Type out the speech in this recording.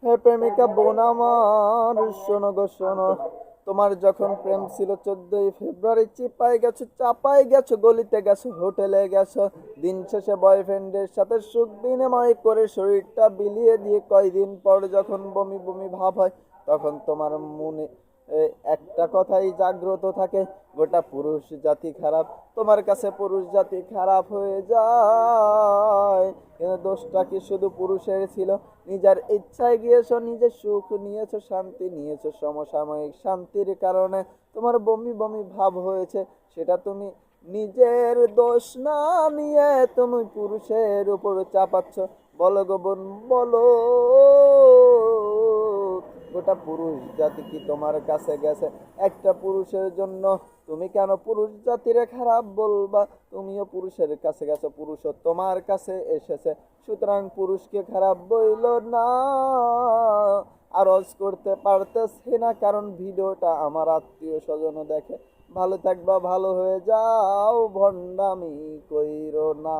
হে প্রেমিকা বোন আমার, শোনো গো শোনো, তোমার যখন প্রেম ছিল 14ই ফেব্রুয়ারি, চাপাই গেছো, গলিতে গেছো, হোটেলে গেছো, দিন শেষে বয়ফ্রেন্ডের সাথে সুখ বিনিময় করে শরীরটা বিলিয়ে দিয়ে কয়দিন পর যখন বমি বমি ভাব হয়, তখন তোমার মনে একটা কথাই জাগ্রত থাকে, গোটা পুরুষ জাতি খারাপ। তোমার কাছে পুরুষ জাতি খারাপ হয়ে যায়, কিন্তু দোষটা কি শুধু পুরুষের ছিল? নিজের ইচ্ছায় গিয়েছো, নিজের সুখ নিয়েছো, শান্তি নিয়েছো, সমসাময়িক শান্তির কারণে তোমার বমি বমি ভাব হয়েছে, সেটা তুমি নিজের দোষ না নিয়ে তুমি পুরুষের উপর চাপাচ্ছ। বলো গো বোন, বলো, গোটা পুরুষ জাতি কি তোমার কাছে গেছে একটা পুরুষের জন্য? তুমি কেন পুরুষ জাতিরে খারাপ বলবা? তুমিও পুরুষের কাছে গেছো, পুরুষও তোমার কাছে এসেছে, সুতরাং পুরুষকে খারাপ বইল না। আরজ করতে পারতেছি না, কারণ ভিডিওটা আমার আত্মীয় স্বজনও দেখে। ভালো থাকবা, ভালো হয়ে যাও, ভণ্ডামি কইরো না।